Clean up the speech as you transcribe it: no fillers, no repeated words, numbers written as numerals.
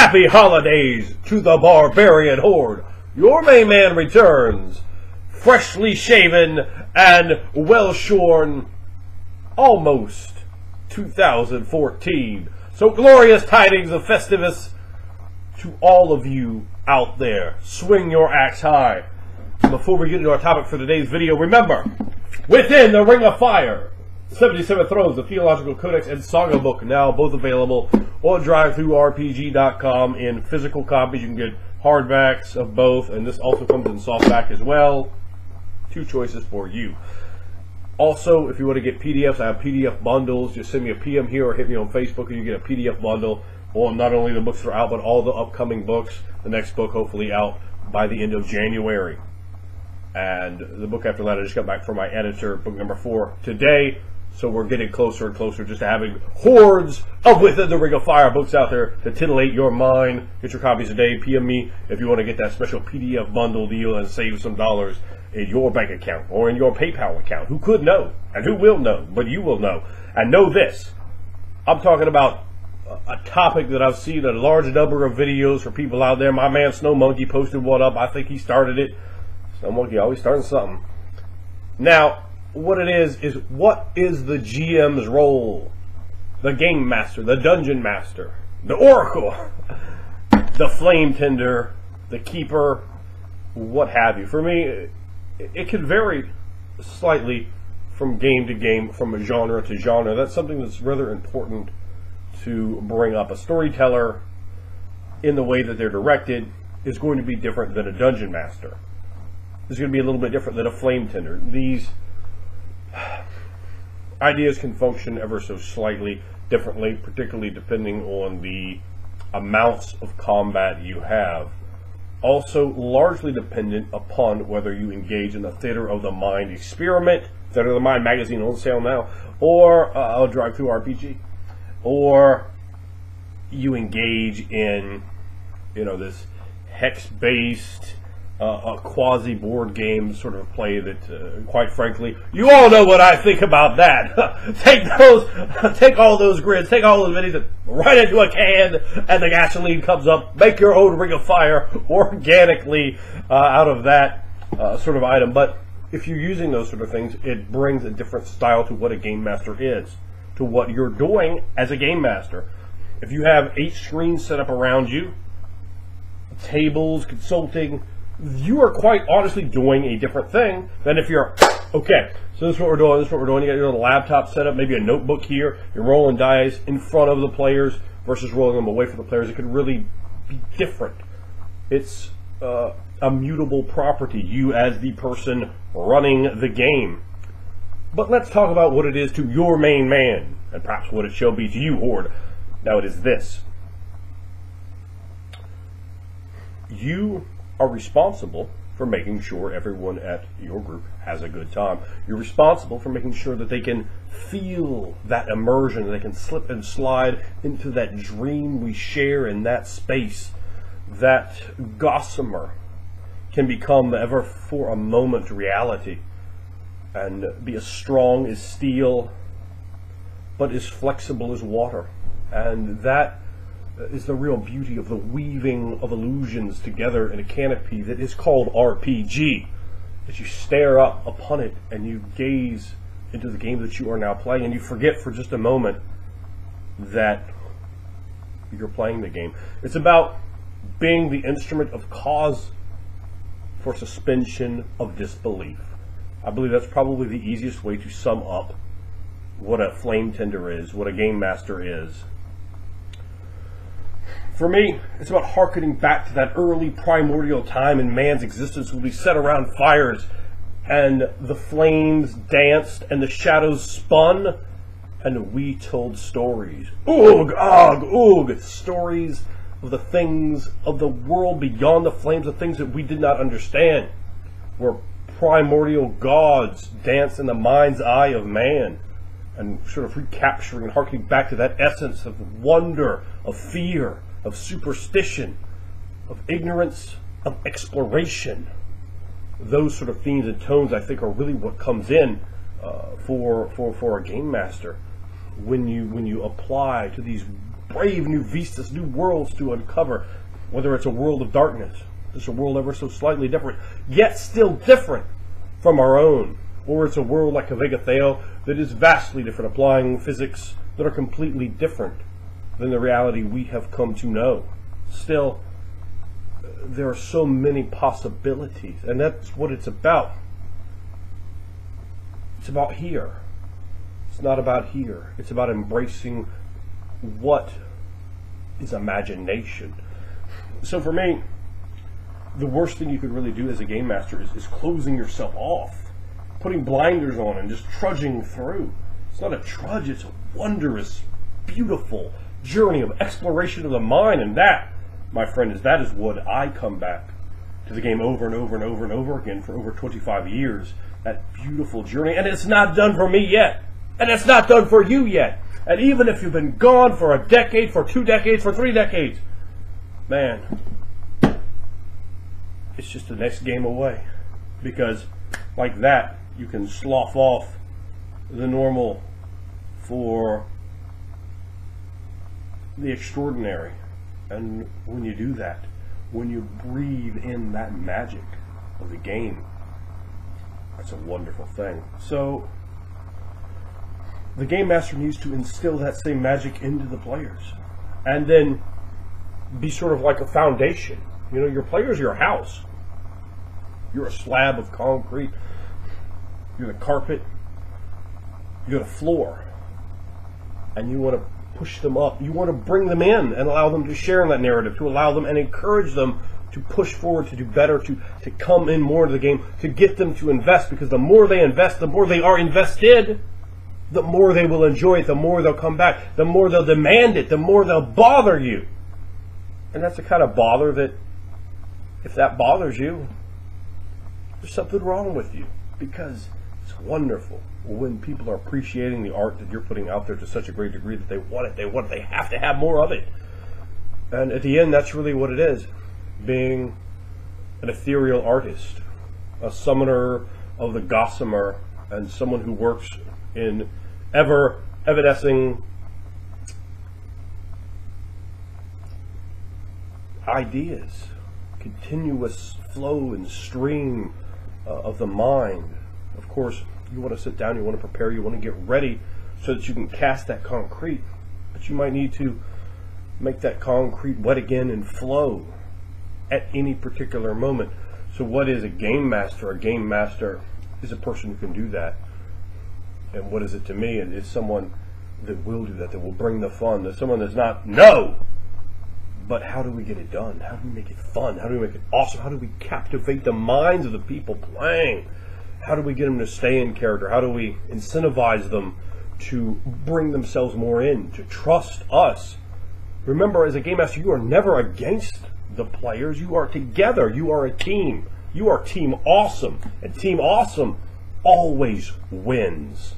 Happy holidays to the barbarian horde. Your main man returns, freshly shaven and well shorn, almost 2014. So glorious tidings of Festivus to all of you out there. Swing your axe high. Before we get into our topic for today's video, remember, within the Ring of Fire, 77 Thrones, the Theological Codex and Saga book, now both available on drivethrurpg.com in physical copies. You can get hardbacks of both, and this also comes in softback as well. Two choices for you. Also, if you want to get PDFs, I have PDF bundles. Just send me a PM here or hit me on Facebook and you get a PDF bundle on not only the books that are out, but all the upcoming books. The next book hopefully out by the end of January. And the book after that, I just got back from my editor, book number 4 today. So we're getting closer and closer just to having hordes of Within the Ring of Fire books out there to titillate your mind. Get your copies today. PM me if you want to get that special PDF bundle deal and save some dollars in your bank account or in your PayPal account. Who could know? And who will know? But you will know. And know this. I'm talking about a topic that I've seen a large number of videos for people out there. My man Snow Monkey posted one up. I think he started it. Snow Monkey always starting something. Now, what it is what is the GM's role? The Game Master, the Dungeon Master, the Oracle, the Flame Tender, the Keeper, what have you. For me, it can vary slightly from game to game, from genre to genre. That's something that's rather important to bring up. A storyteller, in the way that they're directed, is going to be different than a Dungeon Master. It's going to be a little bit different than a Flame Tender. These ideas can function ever so slightly differently, particularly depending on the amounts of combat you have. Also largely dependent upon whether you engage in the Theater of the Mind experiment, Theater of the Mind magazine on sale now, or a drive-through-RPG, or you engage in, this hex-based a quasi-board game sort of play that, quite frankly, you all know what I think about that. Take all those grids, take all those minis, and right into a can, and the gasoline comes up. Make your own Ring of Fire organically out of that sort of item. But if you're using those sort of things, it brings a different style to what a Game Master is, to what you're doing as a Game Master. If you have 8 screens set up around you, tables, consulting, you are quite honestly doing a different thing than if you're, okay, so this is what we're doing, You got your little laptop set up, maybe a notebook here, you're rolling dice in front of the players versus rolling them away from the players. It could really be different. It's a mutable property, you as the person running the game. But let's talk about what it is to your main man, and perhaps what it shall be to you, Horde. Now it is this. You are responsible for making sure everyone at your group has a good time. You're responsible for making sure that they can feel that immersion, they can slip and slide into that dream we share in that space. That gossamer can become ever for a moment reality and be as strong as steel but as flexible as water. And that is the real beauty of the weaving of illusions together in a canopy that is called RPG. That you stare up upon it and you gaze into the game that you are now playing, and you forget for just a moment that you're playing the game. It's about being the instrument of cause for suspension of disbelief. I believe that's probably the easiest way to sum up what a Flame Tender is, what a Game Master is. For me, it's about hearkening back to that early primordial time in man's existence when we sat around fires and the flames danced and the shadows spun and we told stories. Oog, og, oog, stories of the things of the world beyond the flames, the things that we did not understand, where primordial gods danced in the mind's eye of man, and sort of recapturing and hearkening back to that essence of wonder, of fear, of superstition, of ignorance, of exploration. Those sort of themes and tones, I think, are really what comes in for a game master when you apply to these brave new vistas, new worlds to uncover, whether it's a world of darkness, just a world ever so slightly different, yet still different from our own, or it's a world like Vega Theo that is vastly different, applying physics that are completely different than the reality we have come to know. Still, there are so many possibilities, and that's what it's about. It's about here. It's not about here. It's about embracing what is imagination. So for me, the worst thing you could really do as a game master is closing yourself off, putting blinders on and just trudging through. It's not a trudge, it's a wondrous, beautiful journey of exploration of the mind, and that, my friend, that is what I come back to the game over and over and over and over again for over 25 years. That beautiful journey, and it's not done for me yet, and it's not done for you yet. And even if you've been gone for a decade, for 2 decades, for 3 decades, man, it's just the next game away. Because like that, you can slough off the normal for the extraordinary. And when you do that, when you breathe in that magic of the game, that's a wonderful thing. So the game master needs to instill that same magic into the players, and then be sort of like a foundation. You know, your players are your house. You're a slab of concrete. You're the carpet. You're the floor. And you want to push them up. You want to bring them in and allow them to share in that narrative, to allow them and encourage them to push forward, to do better, to come in more into the game, to get them to invest, because the more they invest, the more they are invested, the more they will enjoy it, the more they'll come back, the more they'll demand it, the more they'll bother you. And that's the kind of bother that, if that bothers you, there's something wrong with you, because it's wonderful when people are appreciating the art that you're putting out there to such a great degree that they want it, they have to have more of it. And at the end, that's really what it is, being an ethereal artist, a summoner of the gossamer, and someone who works in ever evanescing ideas, continuous flow and stream of the mind. Of course, you want to sit down, you want to prepare, you want to get ready so that you can cast that concrete, but you might need to make that concrete wet again and flow at any particular moment. So what is a game master? A game master is a person who can do that. And what is it to me? It is someone that will do that, that will bring the fun. There's someone that's not, no! But how do we get it done? How do we make it fun? How do we make it awesome? How do we captivate the minds of the people playing? How do we get them to stay in character? How do we incentivize them to bring themselves more in, to trust us? Remember, as a game master, you are never against the players. You are together. You are a team. You are Team Awesome. And Team Awesome always wins.